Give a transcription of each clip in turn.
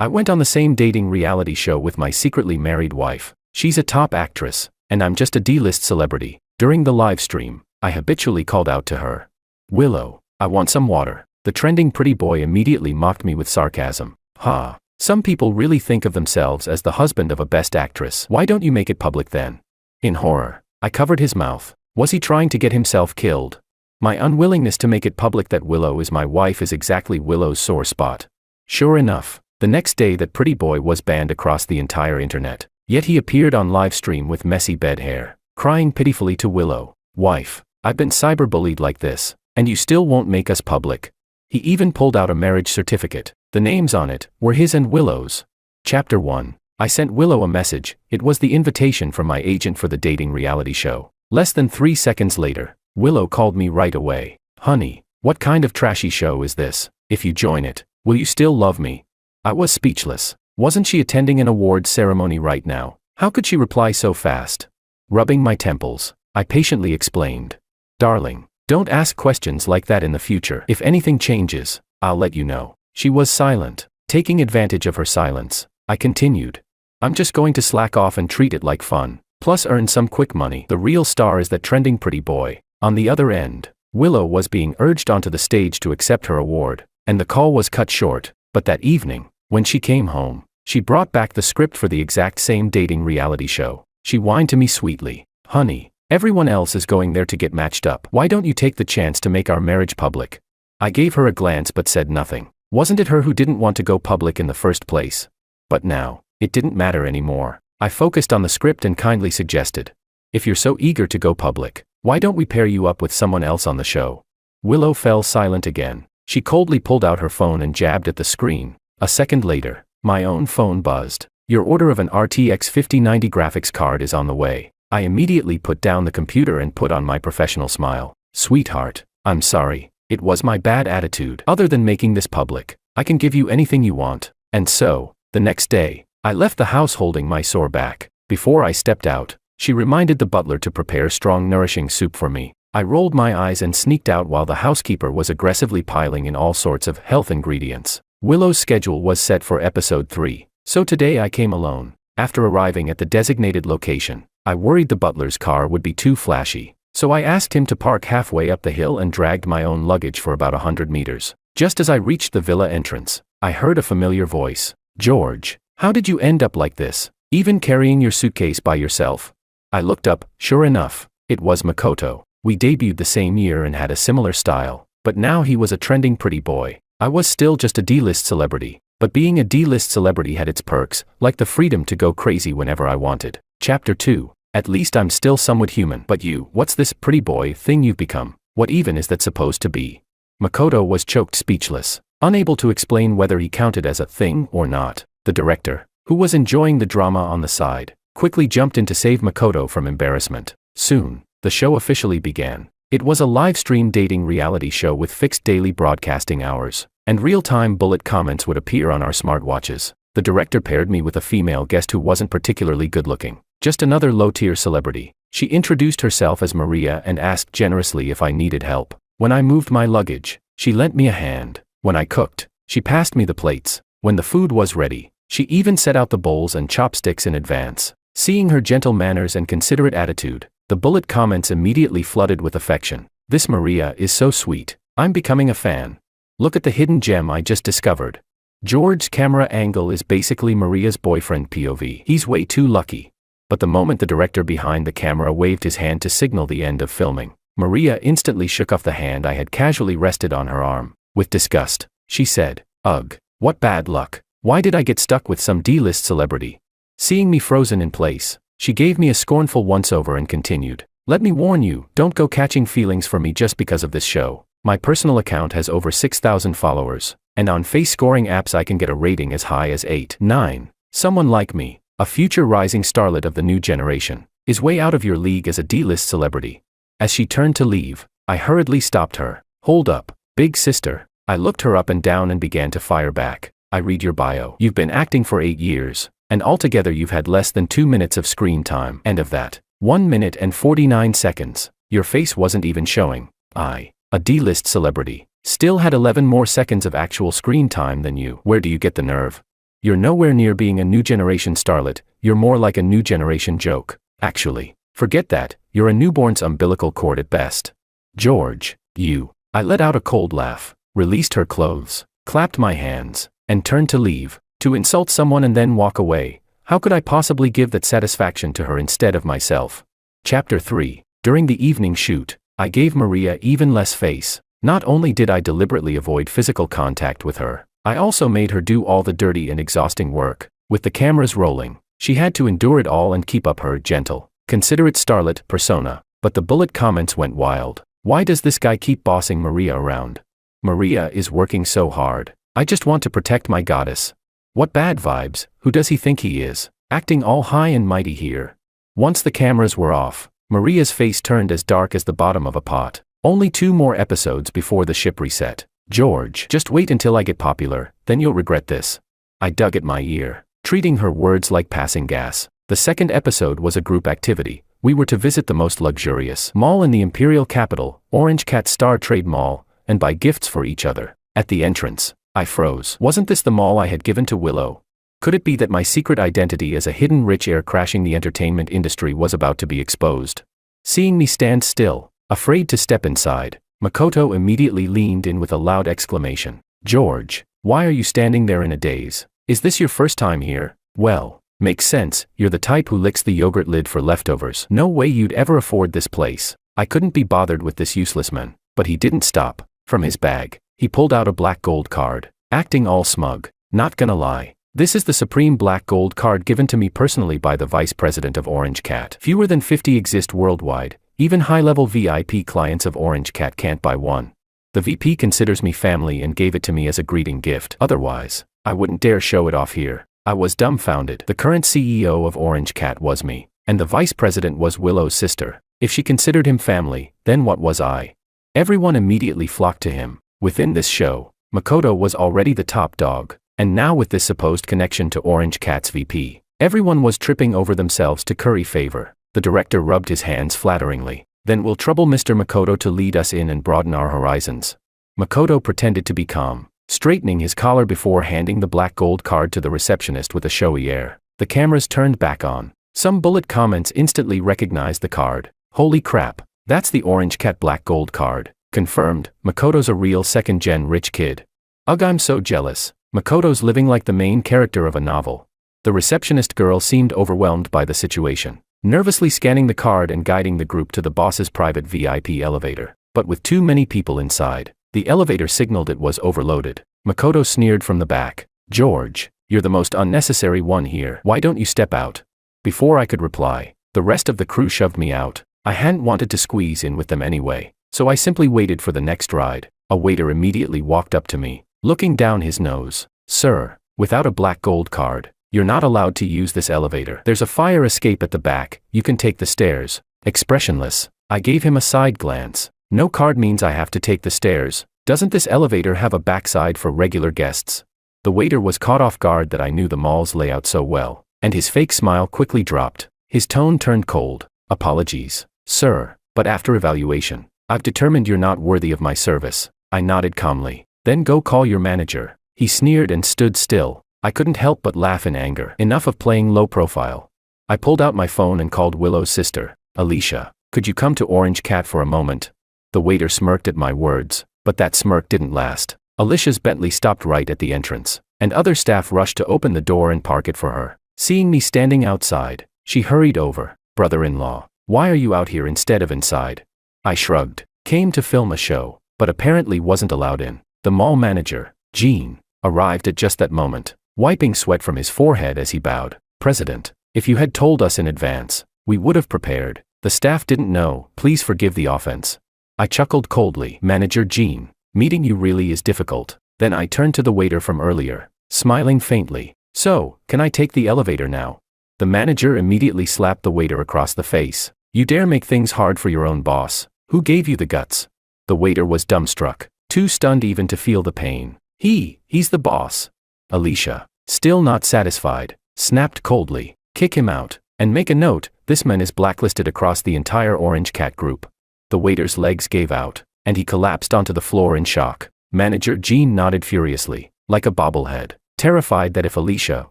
I went on the same dating reality show with my secretly married wife. She's a top actress, and I'm just a D-list celebrity. During the live stream, I habitually called out to her, "Willow, I want some water." The trending pretty boy immediately mocked me with sarcasm. "Ha, some people really think of themselves as the husband of a best actress. Why don't you make it public then?" In horror, I covered his mouth. Was he trying to get himself killed? My unwillingness to make it public that Willow is my wife is exactly Willow's sore spot. Sure enough, the next day that pretty boy was banned across the entire internet. Yet he appeared on live stream with messy bed hair, crying pitifully to Willow, "Wife, I've been cyberbullied like this, and you still won't make us public." He even pulled out a marriage certificate. The names on it were his and Willow's. Chapter 1. I sent Willow a message. It was the invitation from my agent for the dating reality show. Less than 3 seconds later, Willow called me right away. "Honey, what kind of trashy show is this? If you join it, will you still love me?" I was speechless. Wasn't she attending an awards ceremony right now? How could she reply so fast? Rubbing my temples, I patiently explained, "Darling, don't ask questions like that in the future. If anything changes, I'll let you know." She was silent. Taking advantage of her silence, I continued, "I'm just going to slack off and treat it like fun, plus earn some quick money." The real star is that trending pretty boy. On the other end, Willow was being urged onto the stage to accept her award, and the call was cut short. But that evening, when she came home, she brought back the script for the exact same dating reality show. She whined to me sweetly, "Honey, everyone else is going there to get matched up. Why don't you take the chance to make our marriage public?" I gave her a glance but said nothing. Wasn't it her who didn't want to go public in the first place? But now, it didn't matter anymore. I focused on the script and kindly suggested, "If you're so eager to go public, why don't we pair you up with someone else on the show?" Willow fell silent again. She coldly pulled out her phone and jabbed at the screen. A second later, my own phone buzzed. "Your order of an RTX 5090 graphics card is on the way." I immediately put down the computer and put on my professional smile. "Sweetheart, I'm sorry. It was my bad attitude. Other than making this public, I can give you anything you want." And so, the next day, I left the house holding my sore back. Before I stepped out, she reminded the butler to prepare strong, nourishing soup for me. I rolled my eyes and sneaked out while the housekeeper was aggressively piling in all sorts of health ingredients. Willow's schedule was set for episode 3, so today I came alone. After arriving at the designated location, I worried the butler's car would be too flashy, so I asked him to park halfway up the hill and dragged my own luggage for about 100 meters. Just as I reached the villa entrance, I heard a familiar voice. "George, how did you end up like this, even carrying your suitcase by yourself?" I looked up. Sure enough, it was Makoto. We debuted the same year and had a similar style, but now he was a trending pretty boy. I was still just a D-list celebrity, but being a D-list celebrity had its perks, like the freedom to go crazy whenever I wanted. Chapter 2. At least I'm still somewhat human. "But you, what's this pretty boy thing you've become? What even is that supposed to be?" Makoto was choked speechless, unable to explain whether he counted as a thing or not. The director, who was enjoying the drama on the side, quickly jumped in to save Makoto from embarrassment. Soon, the show officially began. It was a live-stream dating reality show with fixed daily broadcasting hours, and real-time bullet comments would appear on our smartwatches. The director paired me with a female guest who wasn't particularly good-looking, just another low-tier celebrity. She introduced herself as Maria and asked generously if I needed help. When I moved my luggage, she lent me a hand. When I cooked, she passed me the plates. When the food was ready, she even set out the bowls and chopsticks in advance. Seeing her gentle manners and considerate attitude, the bullet comments immediately flooded with affection. "This Maria is so sweet. I'm becoming a fan. Look at the hidden gem I just discovered. George's camera angle is basically Maria's boyfriend POV. He's way too lucky." But the moment the director behind the camera waved his hand to signal the end of filming, Maria instantly shook off the hand I had casually rested on her arm. With disgust, she said, "Ugh, what bad luck. Why did I get stuck with some D-list celebrity?" Seeing me frozen in place, she gave me a scornful once-over and continued, "Let me warn you, don't go catching feelings for me just because of this show. My personal account has over 6,000 followers, and on face scoring apps I can get a rating as high as 8, 9. Someone like me, a future rising starlet of the new generation, is way out of your league as a D-list celebrity." As she turned to leave, I hurriedly stopped her. "Hold up, big sister." I looked her up and down and began to fire back. "I read your bio. You've been acting for 8 years, and altogether you've had less than 2 minutes of screen time. And of that, 1 minute and 49 seconds, your face wasn't even showing. I, a D-list celebrity, still had 11 more seconds of actual screen time than you. Where do you get the nerve?" You're nowhere near being a new generation starlet, you're more like a new generation joke. Actually, forget that, you're a newborn's umbilical cord at best. George, you. I let out a cold laugh, released her clothes, clapped my hands, and turned to leave. To insult someone and then walk away, how could I possibly give that satisfaction to her instead of myself? Chapter 3. During the evening shoot, I gave Maria even less face. Not only did I deliberately avoid physical contact with her, I also made her do all the dirty and exhausting work. With the cameras rolling, she had to endure it all and keep up her gentle, considerate starlet persona. But the bullet comments went wild. Why does this guy keep bossing Maria around? Maria is working so hard. I just want to protect my goddess. What bad vibes, who does he think he is, acting all high and mighty here? Once the cameras were off, Maria's face turned as dark as the bottom of a pot. Only 2 more episodes before the ship reset. George, just wait until I get popular, then you'll regret this. I dug at my ear, treating her words like passing gas. The second episode was a group activity. We were to visit the most luxurious mall in the imperial capital, Orange Cat Star Trade Mall, and buy gifts for each other. At the entrance, I froze. Wasn't this the mall I had given to Willow? Could it be that my secret identity as a hidden rich heir crashing the entertainment industry was about to be exposed? Seeing me stand still, afraid to step inside, Makoto immediately leaned in with a loud exclamation. George, why are you standing there in a daze? Is this your first time here? Well, makes sense, you're the type who licks the yogurt lid for leftovers. No way you'd ever afford this place. I couldn't be bothered with this useless man. But he didn't stop. From his bag, he pulled out a black gold card, acting all smug. Not gonna lie. This is the supreme black gold card given to me personally by the vice president of Orange Cat. Fewer than 50 exist worldwide. Even high-level VIP clients of Orange Cat can't buy one. The VP considers me family and gave it to me as a greeting gift. Otherwise, I wouldn't dare show it off here. I was dumbfounded. The current CEO of Orange Cat was me, and the vice president was Willow's sister. If she considered him family, then what was I? Everyone immediately flocked to him. Within this show, Makoto was already the top dog, and now with this supposed connection to Orange Cat's VP, everyone was tripping over themselves to curry favor. The director rubbed his hands flatteringly. Then we'll trouble Mr. Makoto to lead us in and broaden our horizons. Makoto pretended to be calm, straightening his collar before handing the black gold card to the receptionist with a showy air. The cameras turned back on. Some bullet comments instantly recognized the card. Holy crap, that's the Orange Cat black gold card. Confirmed, Makoto's a real second-gen rich kid. Ugh, I'm so jealous. Makoto's living like the main character of a novel. The receptionist girl seemed overwhelmed by the situation, nervously scanning the card and guiding the group to the boss's private VIP elevator. But with too many people inside, the elevator signaled it was overloaded. Makoto sneered from the back. George, you're the most unnecessary one here. Why don't you step out? Before I could reply, the rest of the crew shoved me out. I hadn't wanted to squeeze in with them anyway, so I simply waited for the next ride. A waiter immediately walked up to me, looking down his nose. Sir, without a black gold card, you're not allowed to use this elevator. There's a fire escape at the back, you can take the stairs. Expressionless, I gave him a side glance. No card means I have to take the stairs. Doesn't this elevator have a backside for regular guests? The waiter was caught off guard that I knew the mall's layout so well, and his fake smile quickly dropped. His tone turned cold. Apologies, sir, but after evaluation, I've determined you're not worthy of my service. I nodded calmly. Then go call your manager. He sneered and stood still. I couldn't help but laugh in anger. Enough of playing low profile. I pulled out my phone and called Willow's sister. Alicia, could you come to Orange Cat for a moment? The waiter smirked at my words, but that smirk didn't last. Alicia's Bentley stopped right at the entrance, and other staff rushed to open the door and park it for her. Seeing me standing outside, she hurried over. Brother-in-law, why are you out here instead of inside? I shrugged. Came to film a show, but apparently wasn't allowed in. The mall manager, Gene, arrived at just that moment, wiping sweat from his forehead as he bowed. President, if you had told us in advance, we would have prepared. The staff didn't know. Please forgive the offense. I chuckled coldly. Manager Gene, meeting you really is difficult. Then I turned to the waiter from earlier, smiling faintly. So, can I take the elevator now? The manager immediately slapped the waiter across the face. You dare make things hard for your own boss. Who gave you the guts? The waiter was dumbstruck, too stunned even to feel the pain. He's the boss. Alicia, still not satisfied, snapped coldly. Kick him out, and make a note, this man is blacklisted across the entire Orange Cat group. The waiter's legs gave out, and he collapsed onto the floor in shock. Manager Gene nodded furiously, like a bobblehead. terrified that if Alicia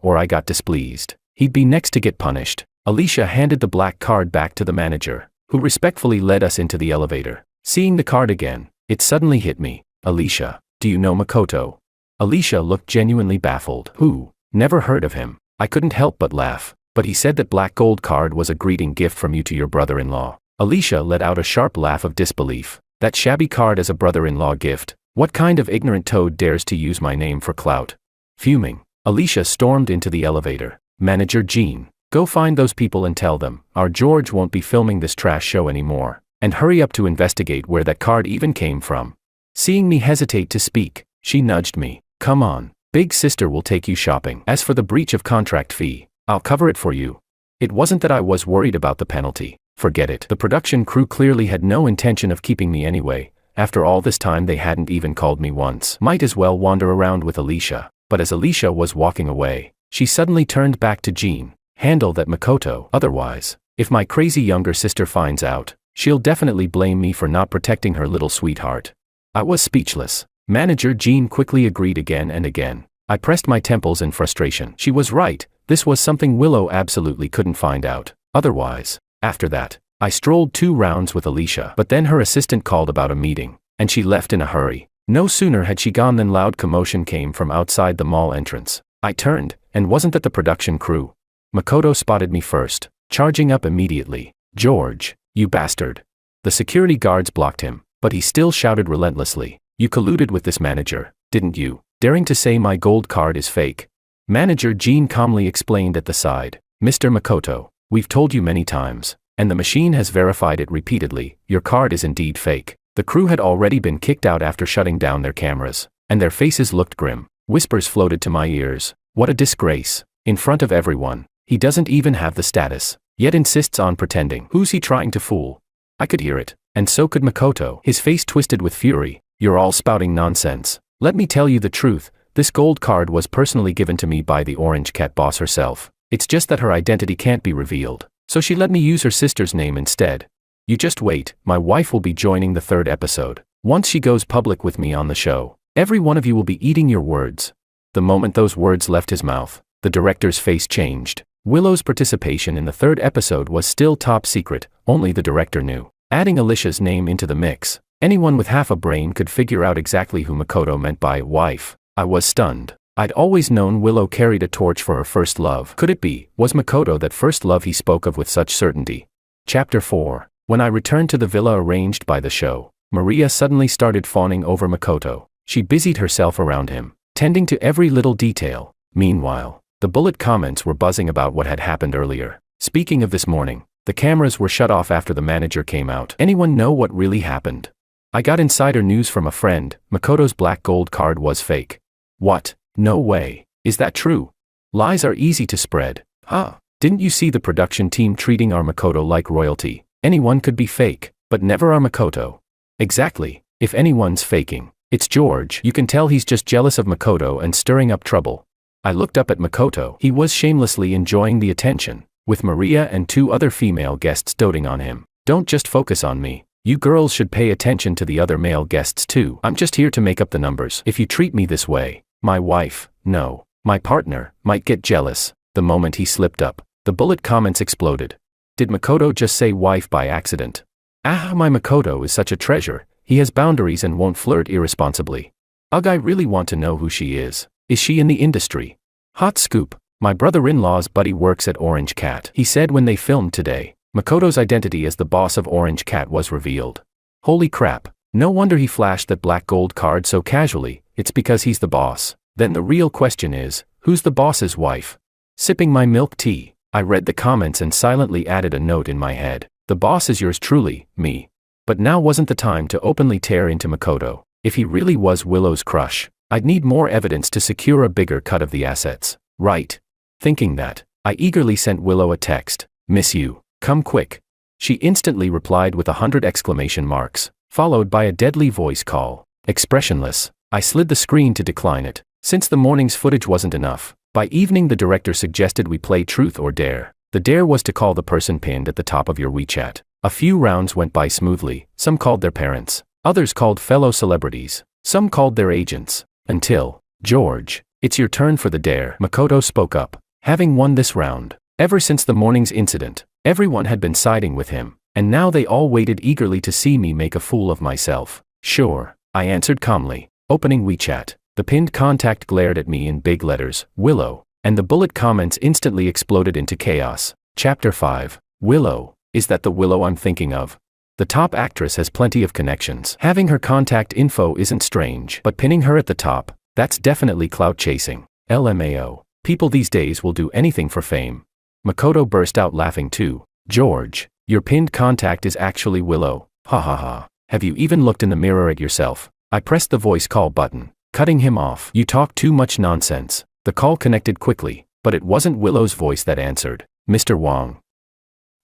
or I got displeased, he'd be next to get punished. Alicia handed the black card back to the manager, who respectfully led us into the elevator. Seeing the card again, it suddenly hit me. Alicia, do you know Makoto? Alicia looked genuinely baffled. Who? Never heard of him. I couldn't help but laugh. But he said that black gold card was a greeting gift from you to your brother-in-law. Alicia let out a sharp laugh of disbelief. That shabby card as a brother-in-law gift. What kind of ignorant toad dares to use my name for clout? Fuming, Alicia stormed into the elevator. Manager Jean, go find those people and tell them, our George won't be filming this trash show anymore. And hurry up to investigate where that card even came from. Seeing me hesitate to speak, she nudged me. Come on, big sister will take you shopping. As for the breach of contract fee, I'll cover it for you. It wasn't that I was worried about the penalty. Forget it. The production crew clearly had no intention of keeping me anyway. After all this time they hadn't even called me once. Might as well wander around with Alicia. But as Alicia was walking away, she suddenly turned back to Jean. Handle that, Makoto. Otherwise, if my crazy younger sister finds out, she'll definitely blame me for not protecting her little sweetheart. I was speechless. Manager Jean quickly agreed again and again. I pressed my temples in frustration. She was right. This was something Willow absolutely couldn't find out. Otherwise, after that, I strolled 2 rounds with Alicia, but then her assistant called about a meeting, and she left in a hurry. No sooner had she gone than loud commotion came from outside the mall entrance. I turned, and wasn't that the production crew? Makoto spotted me first, charging up immediately. George, you bastard. The security guards blocked him, but he still shouted relentlessly. You colluded with this manager, didn't you? Daring to say my gold card is fake. Manager Jean calmly explained at the side. Mr. Makoto, we've told you many times, and the machine has verified it repeatedly, your card is indeed fake. The crew had already been kicked out after shutting down their cameras, and their faces looked grim. Whispers floated to my ears. What a disgrace. In front of everyone, he doesn't even have the status, yet insists on pretending. Who's he trying to fool? I could hear it, and so could Makoto. His face twisted with fury. You're all spouting nonsense. Let me tell you the truth, this gold card was personally given to me by the Orange Cat boss herself. It's just that her identity can't be revealed, so she let me use her sister's name instead. You just wait, my wife will be joining the 3rd episode. Once she goes public with me on the show, every one of you will be eating your words. The moment those words left his mouth, the director's face changed. Willow's participation in the 3rd episode was still top secret, only the director knew. Adding Alicia's name into the mix, anyone with half a brain could figure out exactly who Makoto meant by wife. I was stunned. I'd always known Willow carried a torch for her first love. Could it be, was Makoto that first love he spoke of with such certainty? Chapter 4. When I returned to the villa arranged by the show, Maria suddenly started fawning over Makoto. She busied herself around him, tending to every little detail. Meanwhile, the bullet comments were buzzing about what had happened earlier. Speaking of this morning, the cameras were shut off after the manager came out. Anyone know what really happened? I got insider news from a friend. Makoto's black gold card was fake. What? No way. Is that true? Lies are easy to spread. Huh? Didn't you see the production team treating our Makoto like royalty? Anyone could be fake, but never our Makoto. Exactly. If anyone's faking, it's George. You can tell he's just jealous of Makoto and stirring up trouble. I looked up at Makoto. He was shamelessly enjoying the attention, with Maria and 2 other female guests doting on him. Don't just focus on me. You girls should pay attention to the other male guests too. I'm just here to make up the numbers. If you treat me this way, my wife, no, my partner, might get jealous. The moment he slipped up, the bullet comments exploded. Did Makoto just say wife by accident? Ah, my Makoto is such a treasure. He has boundaries and won't flirt irresponsibly. Ugh, I really want to know who she is. Is she in the industry? Hot scoop. My brother-in-law's buddy works at Orange Cat. He said when they filmed today, Makoto's identity as the boss of Orange Cat was revealed. Holy crap. No wonder he flashed that black gold card so casually. It's because he's the boss. Then the real question is, who's the boss's wife? Sipping my milk tea, I read the comments and silently added a note in my head. The boss is yours truly, me. But now wasn't the time to openly tear into Makoto. If he really was Willow's crush, I'd need more evidence to secure a bigger cut of the assets. Right. Thinking that, I eagerly sent Willow a text. Miss you. Come quick. She instantly replied with 100 exclamation marks, followed by a deadly voice call. Expressionless, I slid the screen to decline it. Since the morning's footage wasn't enough, by evening the director suggested we play Truth or Dare. The dare was to call the person pinned at the top of your WeChat. A few rounds went by smoothly. Some called their parents, others called fellow celebrities, some called their agents, until George, It's your turn for the dare, Makoto spoke up. Having won this round, ever since the morning's incident, everyone had been siding with him, and now they all waited eagerly to see me make a fool of myself. Sure, I answered calmly, opening WeChat. The pinned contact glared at me in big letters, Willow, and the bullet comments instantly exploded into chaos. Chapter 5. Willow. Is that the Willow I'm thinking of? The top actress has plenty of connections. Having her contact info isn't strange, but pinning her at the top, that's definitely clout chasing. LMAO. People these days will do anything for fame. Makoto burst out laughing too. George, your pinned contact is actually Willow. Ha ha ha. Have you even looked in the mirror at yourself? I pressed the voice call button, cutting him off. You talk too much nonsense. The call connected quickly, but it wasn't Willow's voice that answered. Mr. Wong.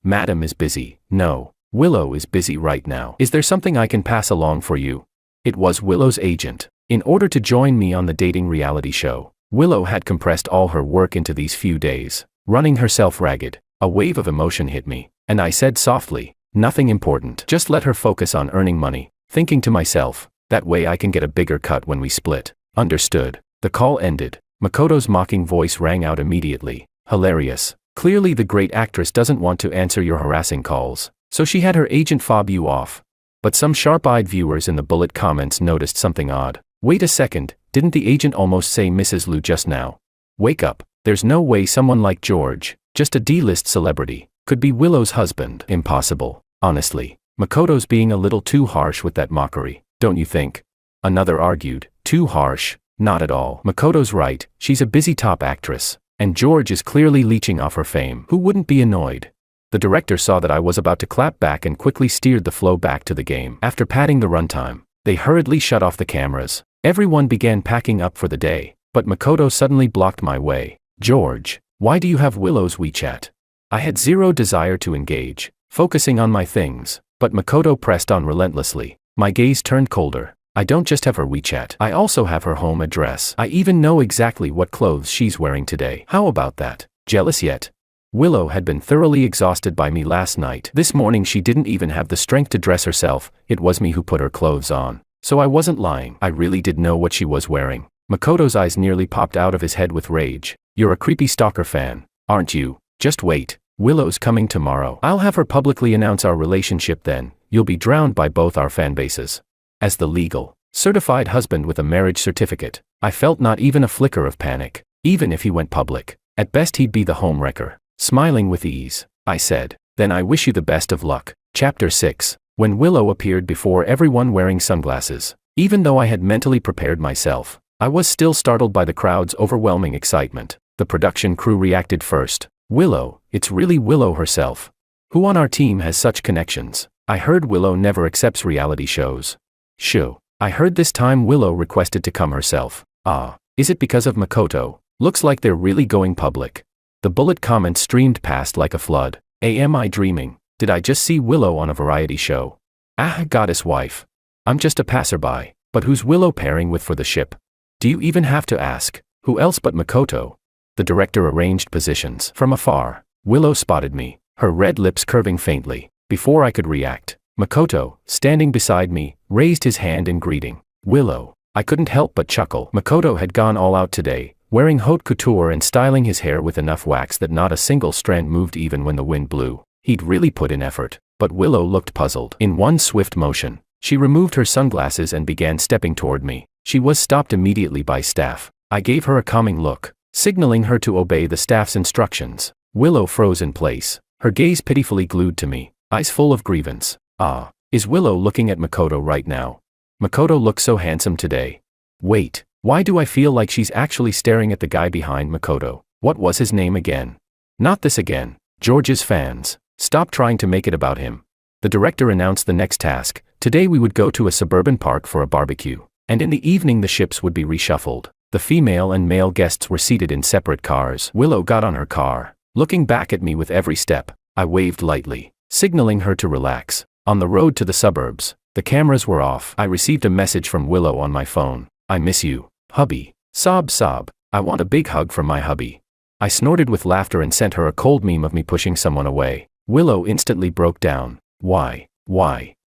Madam is busy. No, Willow is busy right now. Is there something I can pass along for you? It was Willow's agent. In order to join me on the dating reality show, Willow had compressed all her work into these few days, running herself ragged. A wave of emotion hit me, and I said softly, nothing important. Just let her focus on earning money. Thinking to myself, that way I can get a bigger cut when we split. Understood. The call ended. Makoto's mocking voice rang out immediately. Hilarious. Clearly the great actress doesn't want to answer your harassing calls, so she had her agent fob you off. But some sharp-eyed viewers in the bullet comments noticed something odd. Wait a second, didn't the agent almost say Mrs. Liu just now? Wake up, there's no way someone like George, just a D-list celebrity, could be Willow's husband. Impossible. Honestly, Makoto's being a little too harsh with that mockery, don't you think? Another argued, too harsh? Not at all. Makoto's right, she's a busy top actress, and George is clearly leeching off her fame. Who wouldn't be annoyed? The director saw that I was about to clap back and quickly steered the flow back to the game. After padding the runtime, they hurriedly shut off the cameras. Everyone began packing up for the day, but Makoto suddenly blocked my way. George, why do you have Willow's WeChat? I had zero desire to engage, focusing on my things, but Makoto pressed on relentlessly. My gaze turned colder. I don't just have her WeChat, I also have her home address. I even know exactly what clothes she's wearing today. How about that? Jealous yet? Willow had been thoroughly exhausted by me last night. This morning she didn't even have the strength to dress herself. It was me who put her clothes on. So I wasn't lying. I really did know what she was wearing. Makoto's eyes nearly popped out of his head with rage. You're a creepy stalker fan, aren't you? Just wait. Willow's coming tomorrow. I'll have her publicly announce our relationship then. You'll be drowned by both our fan bases. As the legal, certified husband with a marriage certificate, I felt not even a flicker of panic. Even if he went public, at best he'd be the homewrecker. Smiling with ease, I said, then I wish you the best of luck. Chapter 6. When Willow appeared before everyone wearing sunglasses, even though I had mentally prepared myself, I was still startled by the crowd's overwhelming excitement. The production crew reacted first. Willow, it's really Willow herself. Who on our team has such connections? I heard Willow never accepts reality shows. Shoo. I heard this time Willow requested to come herself. Ah, is it because of Makoto? Looks like they're really going public. The bullet comments streamed past like a flood. Am I dreaming? Did I just see Willow on a variety show? Ah, goddess wife. I'm just a passerby, but who's Willow pairing with for the ship? Do you even have to ask? Who else but Makoto? The director arranged positions. From afar, Willow spotted me, her red lips curving faintly. Before I could react, Makoto, standing beside me, raised his hand in greeting. Willow. I couldn't help but chuckle. Makoto had gone all out today, wearing haute couture and styling his hair with enough wax that not a single strand moved even when the wind blew. He'd really put in effort, but Willow looked puzzled. In one swift motion, she removed her sunglasses and began stepping toward me. She was stopped immediately by staff. I gave her a calming look, signaling her to obey the staff's instructions. Willow froze in place, her gaze pitifully glued to me, eyes full of grievance. Ah, is Willow looking at Makoto right now? Makoto looks so handsome today. Wait. Why do I feel like she's actually staring at the guy behind Makoto? What was his name again? Not this again. George's fans. Stop trying to make it about him. The director announced the next task. Today we would go to a suburban park for a barbecue, and in the evening the ships would be reshuffled. The female and male guests were seated in separate cars. Willow got on her car, looking back at me with every step. I waved lightly, signaling her to relax. On the road to the suburbs, the cameras were off. I received a message from Willow on my phone. I miss you, hubby. Sob sob. I want a big hug from my hubby. I snorted with laughter and sent her a cold meme of me pushing someone away. Willow instantly broke down. Why?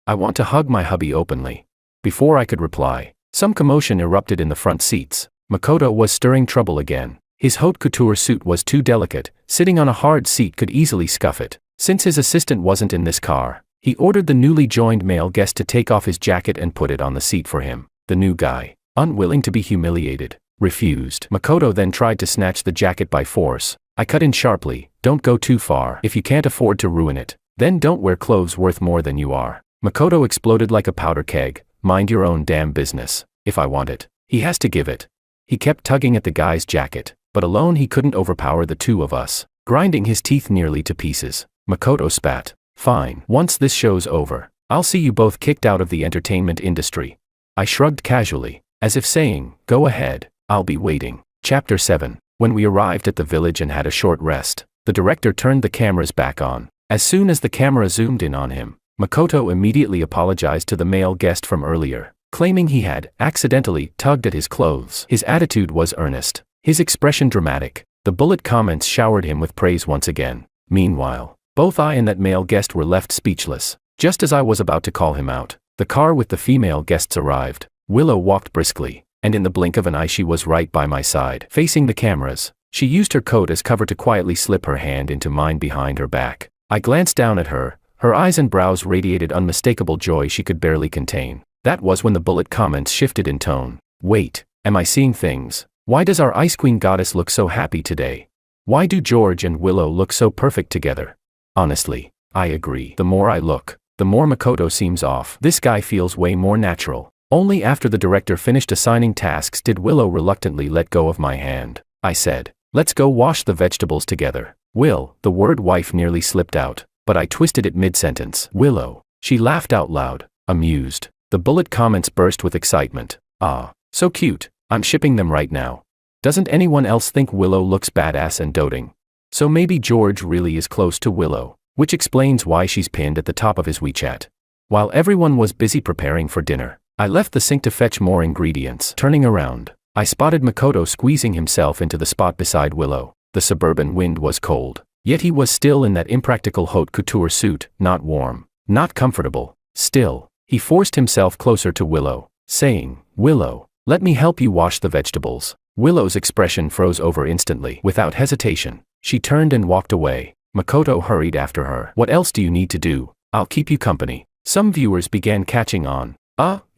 I want to hug my hubby openly. Before I could reply, some commotion erupted in the front seats. Makoto was stirring trouble again. His haute couture suit was too delicate, sitting on a hard seat could easily scuff it. Since his assistant wasn't in this car, he ordered the newly joined male guest to take off his jacket and put it on the seat for him. The new guy, unwilling to be humiliated, refused. Makoto then tried to snatch the jacket by force. I cut in sharply, "Don't go too far. If you can't afford to ruin it, then don't wear clothes worth more than you are." Makoto exploded like a powder keg. "Mind your own damn business. If I want it, he has to give it." He kept tugging at the guy's jacket, but alone he couldn't overpower the two of us, grinding his teeth nearly to pieces. Makoto spat. "Fine. Once this show's over, I'll see you both kicked out of the entertainment industry." I shrugged casually, as if saying, "Go ahead, I'll be waiting." Chapter 7. When we arrived at the village and had a short rest, the director turned the cameras back on. As soon as the camera zoomed in on him, Makoto immediately apologized to the male guest from earlier, claiming he had accidentally tugged at his clothes. His attitude was earnest, his expression dramatic. The bullet comments showered him with praise once again. Meanwhile, both I and that male guest were left speechless. Just as I was about to call him out, the car with the female guests arrived. Willow walked briskly, and in the blink of an eye she was right by my side, facing the cameras. She used her coat as cover to quietly slip her hand into mine behind her back. I glanced down at her. Her eyes and brows radiated unmistakable joy she could barely contain. That was when the bullet comments shifted in tone. "Wait, am I seeing things? Why does our Ice Queen goddess look so happy today? Why do George and Willow look so perfect together? Honestly, I agree. The more I look, the more Makoto seems off. This guy feels way more natural." Only after the director finished assigning tasks did Willow reluctantly let go of my hand. I said, "Let's go wash the vegetables together." "Will," the word wife nearly slipped out, but I twisted it mid-sentence. "Willow." She laughed out loud, amused. The bullet comments burst with excitement. "Ah, so cute. I'm shipping them right now. Doesn't anyone else think Willow looks badass and doting? So maybe George really is close to Willow, which explains why she's pinned at the top of his WeChat." While everyone was busy preparing for dinner, I left the sink to fetch more ingredients. Turning around, I spotted Makoto squeezing himself into the spot beside Willow. The suburban wind was cold, yet he was still in that impractical haute couture suit, not warm, not comfortable. Still, he forced himself closer to Willow, saying, "Willow, let me help you wash the vegetables." Willow's expression froze over instantly. Without hesitation, she turned and walked away. Makoto hurried after her. "What else do you need to do? I'll keep you company." Some viewers began catching on.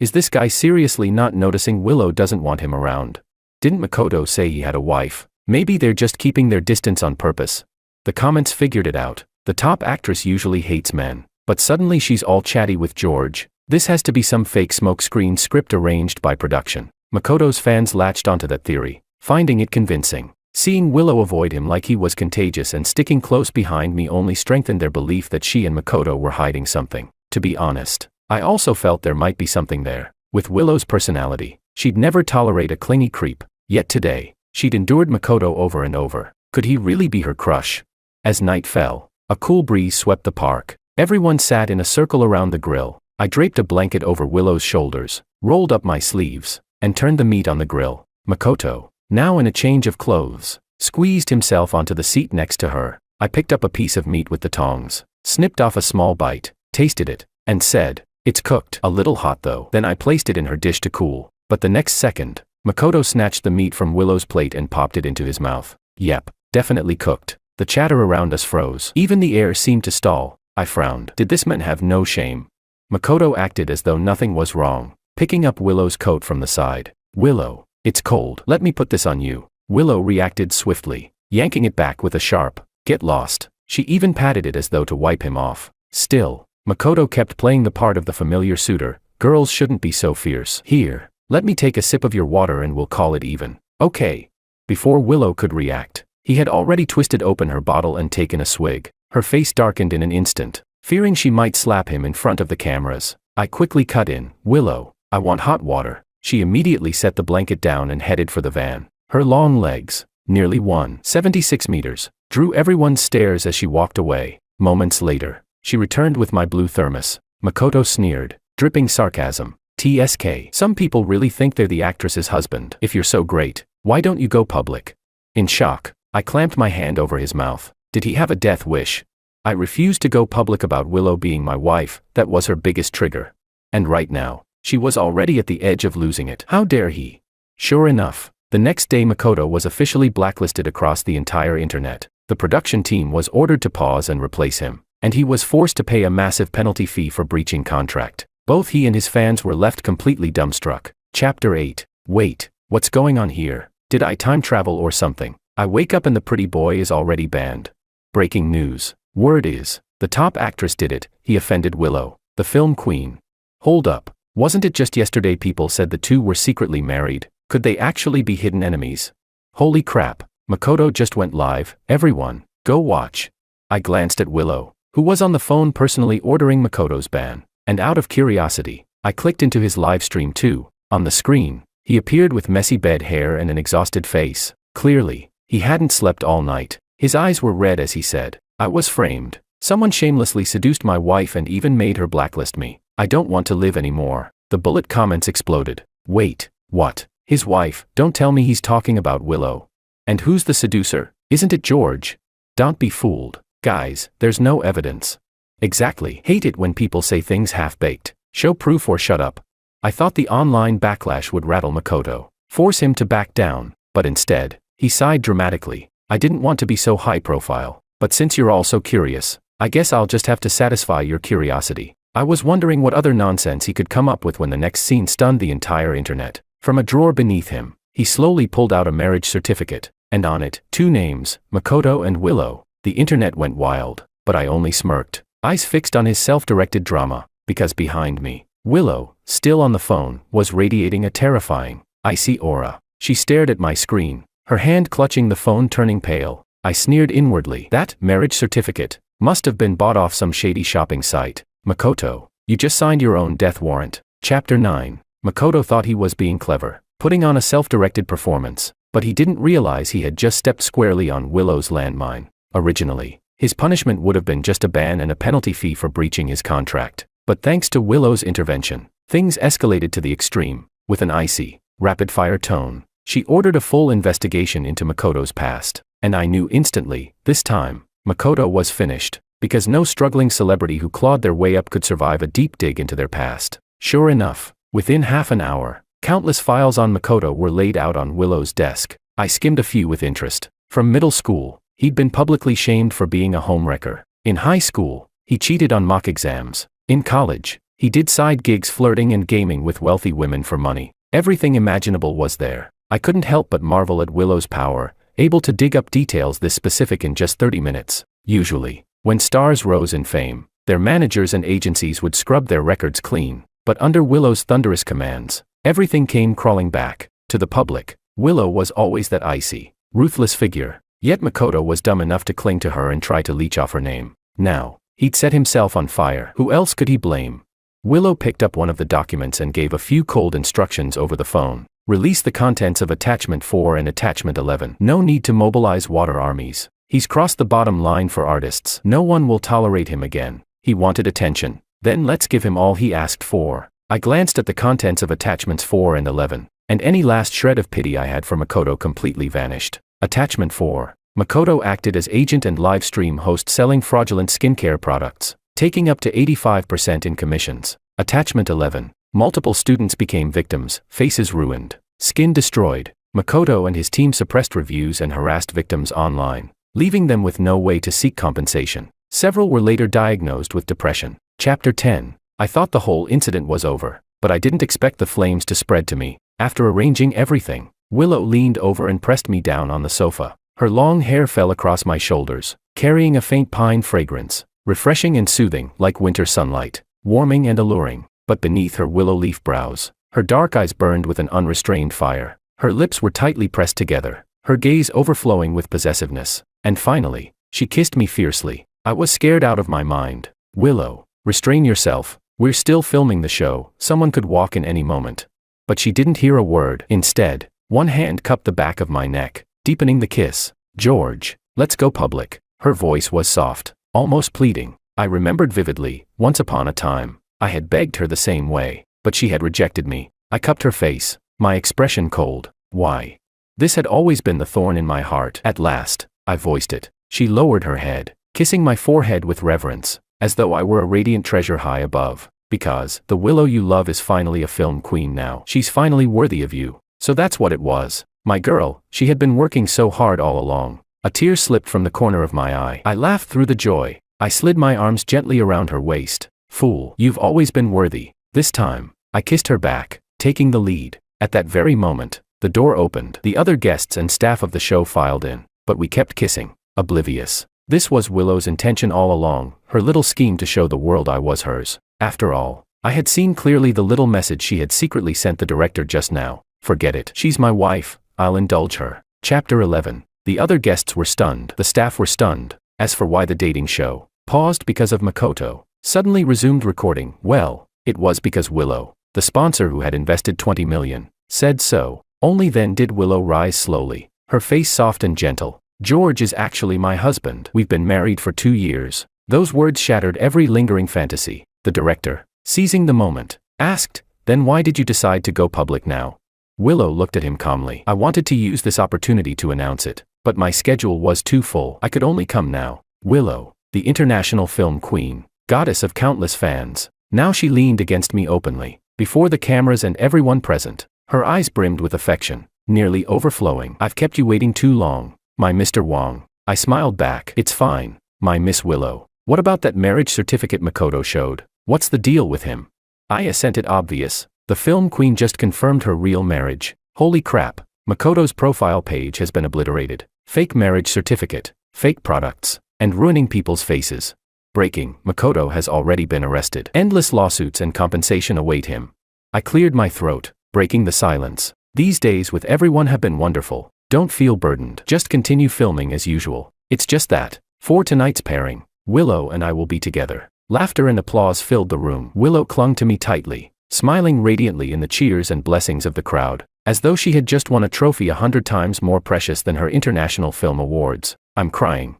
Is this guy seriously not noticing Willow doesn't want him around? Didn't Makoto say he had a wife? Maybe they're just keeping their distance on purpose." The comments figured it out. The top actress usually hates men, but suddenly she's all chatty with George. This has to be some fake smokescreen script arranged by production. Makoto's fans latched onto that theory, finding it convincing. Seeing Willow avoid him like he was contagious and sticking close behind me only strengthened their belief that she and Makoto were hiding something. To be honest, I also felt there might be something there. With Willow's personality, she'd never tolerate a clingy creep. Yet today, she'd endured Makoto over and over. Could he really be her crush? As night fell, a cool breeze swept the park. Everyone sat in a circle around the grill. I draped a blanket over Willow's shoulders, rolled up my sleeves, and turned the meat on the grill. Makoto, now in a change of clothes, squeezed himself onto the seat next to her. I picked up a piece of meat with the tongs, snipped off a small bite, tasted it, and said, "It's cooked. A little hot though." Then I placed it in her dish to cool. But the next second, Makoto snatched the meat from Willow's plate and popped it into his mouth. "Yep, definitely cooked." The chatter around us froze. Even the air seemed to stall. I frowned. Did this man have no shame? Makoto acted as though nothing was wrong, picking up Willow's coat from the side. "Willow, it's cold. Let me put this on you." Willow reacted swiftly, yanking it back with a sharp, "Get lost." She even patted it as though to wipe him off. Still, Makoto kept playing the part of the familiar suitor. "Girls shouldn't be so fierce. Here, let me take a sip of your water and we'll call it even." "Okay." Before Willow could react, he had already twisted open her bottle and taken a swig. Her face darkened in an instant, fearing she might slap him in front of the cameras. I quickly cut in, "Willow, I want hot water." She immediately set the blanket down and headed for the van. Her long legs, nearly 176 meters, drew everyone's stares as she walked away. Moments later, she returned with my blue thermos. Makoto sneered, dripping sarcasm. "TSK, some people really think they're the actress's husband. If you're so great, why don't you go public?" In shock, I clamped my hand over his mouth. Did he have a death wish? I refused to go public about Willow being my wife. That was her biggest trigger. And right now, she was already at the edge of losing it. How dare he? Sure enough, The next day Makoto was officially blacklisted across the entire internet. The production team was ordered to pause and replace him, and he was forced to pay a massive penalty fee for breaching contract. Both he and his fans were left completely dumbstruck. Chapter 8. Wait, what's going on here? Did I time travel or something? I wake up and the pretty boy is already banned. Breaking news. Word is, the top actress did it. He offended Willow, the film queen. Hold up. Wasn't it just yesterday people said the two were secretly married? Could they actually be hidden enemies? Holy crap, Makoto just went live. Everyone, go watch. I glanced at Willow, who was on the phone personally ordering Makoto's ban, and out of curiosity, I clicked into his live stream too. On the screen, he appeared with messy bed hair and an exhausted face. Clearly, he hadn't slept all night. His eyes were red as he said, I was framed. Someone shamelessly seduced my wife and even made her blacklist me. I don't want to live anymore. The bullet comments exploded. Wait, what? His wife? Don't tell me he's talking about Willow. And who's the seducer? Isn't it George? Don't be fooled. Guys, there's no evidence. Exactly. Hate it when people say things half-baked. Show proof or shut up. I thought the online backlash would rattle Makoto, force him to back down, but instead, he sighed dramatically. I didn't want to be so high profile, but since you're all so curious, I guess I'll just have to satisfy your curiosity. I was wondering what other nonsense he could come up with when the next scene stunned the entire internet. From a drawer beneath him, he slowly pulled out a marriage certificate, and on it, 2 names, Makoto and Willow. The internet went wild, but I only smirked, eyes fixed on his self-directed drama, because behind me, Willow, still on the phone, was radiating a terrifying, icy aura. She stared at my screen, her hand clutching the phone turning pale. I sneered inwardly. That marriage certificate must have been bought off some shady shopping site. Makoto, you just signed your own death warrant. Chapter 9. Makoto thought he was being clever, putting on a self-directed performance, but he didn't realize he had just stepped squarely on Willow's landmine. Originally, his punishment would have been just a ban and a penalty fee for breaching his contract. But thanks to Willow's intervention, things escalated to the extreme. With an icy, rapid-fire tone, she ordered a full investigation into Makoto's past, and I knew instantly, this time, Makoto was finished, because no struggling celebrity who clawed their way up could survive a deep dig into their past. Sure enough, within half an hour, countless files on Makoto were laid out on Willow's desk. I skimmed a few with interest. From middle school, he'd been publicly shamed for being a homewrecker. In high school, he cheated on mock exams. In college, he did side gigs flirting and gaming with wealthy women for money. Everything imaginable was there. I couldn't help but marvel at Willow's power, able to dig up details this specific in just 30 minutes. Usually, when stars rose in fame, their managers and agencies would scrub their records clean. But under Willow's thunderous commands, everything came crawling back. To the public, Willow was always that icy, ruthless figure. Yet Makoto was dumb enough to cling to her and try to leech off her name. Now, he'd set himself on fire. Who else could he blame? Willow picked up one of the documents and gave a few cold instructions over the phone. Release the contents of Attachment 4 and Attachment 11. No need to mobilize water armies. He's crossed the bottom line for artists. No one will tolerate him again. He wanted attention. Then let's give him all he asked for. I glanced at the contents of Attachments 4 and 11, and any last shred of pity I had for Makoto completely vanished. Attachment 4. Makoto acted as agent and live stream host selling fraudulent skincare products, taking up to 85% in commissions. Attachment 11. Multiple students became victims, faces ruined, skin destroyed. Makoto and his team suppressed reviews and harassed victims online, leaving them with no way to seek compensation. Several were later diagnosed with depression. Chapter 10. I thought the whole incident was over, but I didn't expect the flames to spread to me. After arranging everything, Willow leaned over and pressed me down on the sofa. Her long hair fell across my shoulders, carrying a faint pine fragrance, refreshing and soothing like winter sunlight, warming and alluring. But beneath her willow leaf brows, her dark eyes burned with an unrestrained fire. Her lips were tightly pressed together, her gaze overflowing with possessiveness. And finally, she kissed me fiercely. I was scared out of my mind. Willow, restrain yourself. We're still filming the show. Someone could walk in any moment. But she didn't hear a word. Instead, one hand cupped the back of my neck, deepening the kiss. George, let's go public. Her voice was soft, almost pleading. I remembered vividly, once upon a time, I had begged her the same way, but she had rejected me. I cupped her face, my expression cold. Why? This had always been the thorn in my heart. At last, I voiced it. She lowered her head, kissing my forehead with reverence, as though I were a radiant treasure high above. Because the Willow you love is finally a film queen now. She's finally worthy of you. So that's what it was. My girl, she had been working so hard all along. A tear slipped from the corner of my eye. I laughed through the joy. I slid my arms gently around her waist. Fool, you've always been worthy. This time, I kissed her back, taking the lead. At that very moment, the door opened. The other guests and staff of the show filed in, but we kept kissing, oblivious. This was Willow's intention all along, her little scheme to show the world I was hers. After all, I had seen clearly the little message she had secretly sent the director just now. Forget it. She's my wife, I'll indulge her. Chapter 11. The other guests were stunned. The staff were stunned. As for why the dating show paused because of Makoto, suddenly resumed recording, well, it was because Willow, the sponsor who had invested 20 million, said so. Only then did Willow rise slowly, her face soft and gentle. George is actually my husband. We've been married for 2 years. Those words shattered every lingering fantasy. The director, seizing the moment, asked, then why did you decide to go public now? Willow looked at him calmly. I wanted to use this opportunity to announce it, but my schedule was too full. I could only come now. Willow, the international film queen, goddess of countless fans. Now she leaned against me openly, before the cameras and everyone present. Her eyes brimmed with affection, nearly overflowing. I've kept you waiting too long, my Mr. Wong. I smiled back. It's fine, my Miss Willow. What about that marriage certificate Makoto showed? What's the deal with him? I assented. Obvious. The film queen just confirmed her real marriage. Holy crap, Makoto's profile page has been obliterated. Fake marriage certificate, fake products, and ruining people's faces. Breaking, Makoto has already been arrested. Endless lawsuits and compensation await him. I cleared my throat, breaking the silence. These days with everyone have been wonderful. Don't feel burdened. Just continue filming as usual. It's just that, for tonight's pairing, Willow and I will be together. Laughter and applause filled the room. Willow clung to me tightly, smiling radiantly in the cheers and blessings of the crowd, as though she had just won a trophy 100 times more precious than her international film awards. I'm crying.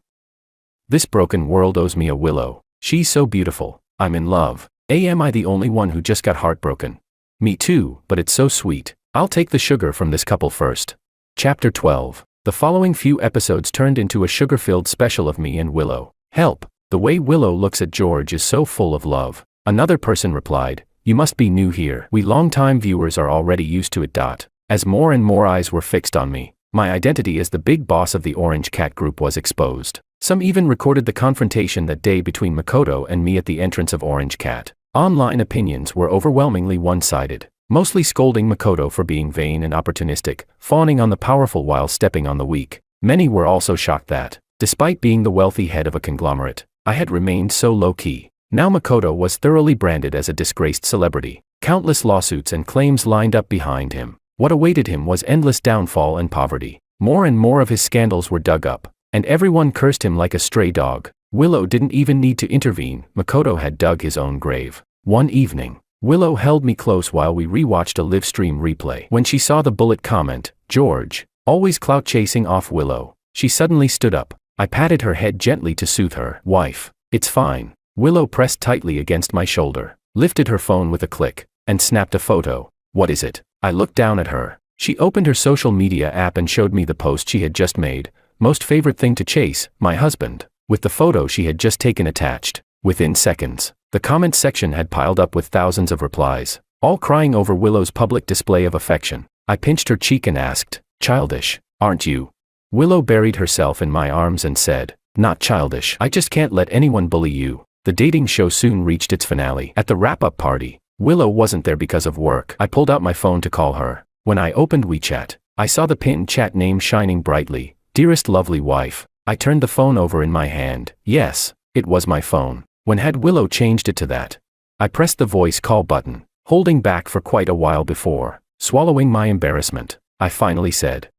This broken world owes me a Willow. She's so beautiful. I'm in love. Am I the only one who just got heartbroken? Me too, but it's so sweet. I'll take the sugar from this couple first. Chapter 12. The following few episodes turned into a sugar-filled special of me and Willow. Help. The way Willow looks at George is so full of love. Another person replied, you must be new here. We long-time viewers are already used to it. As more and more eyes were fixed on me, my identity as the big boss of the Orange Cat Group was exposed. Some even recorded the confrontation that day between Makoto and me at the entrance of Orange Cat. Online opinions were overwhelmingly one-sided, mostly scolding Makoto for being vain and opportunistic, fawning on the powerful while stepping on the weak. Many were also shocked that, despite being the wealthy head of a conglomerate, I had remained so low-key. Now Makoto was thoroughly branded as a disgraced celebrity. Countless lawsuits and claims lined up behind him. What awaited him was endless downfall and poverty. More and more of his scandals were dug up, and everyone cursed him like a stray dog. Willow didn't even need to intervene. Makoto had dug his own grave. One evening, Willow held me close while we rewatched a live stream replay. When she saw the bullet comment, George, always clout chasing off Willow, she suddenly stood up. I patted her head gently to soothe her. Wife, it's fine. Willow pressed tightly against my shoulder, lifted her phone with a click, and snapped a photo. What is it? I looked down at her. She opened her social media app and showed me the post she had just made. Most favorite thing to chase, my husband, with the photo she had just taken attached. Within seconds, the comment section had piled up with thousands of replies, all crying over Willow's public display of affection. I pinched her cheek and asked, childish, aren't you? Willow buried herself in my arms and said, not childish. I just can't let anyone bully you. The dating show soon reached its finale. At the wrap-up party, Willow wasn't there because of work. I pulled out my phone to call her. When I opened WeChat, I saw the pinned chat name shining brightly. Dearest lovely wife. I turned the phone over in my hand. Yes, it was my phone. When had Willow changed it to that? I pressed the voice call button, holding back for quite a while before, swallowing my embarrassment. I finally said,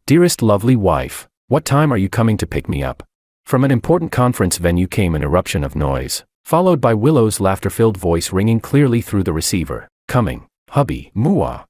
dearest lovely wife, what time are you coming to pick me up? From an important conference venue came an eruption of noise, followed by Willow's laughter-filled voice ringing clearly through the receiver. Coming, hubby, Mua.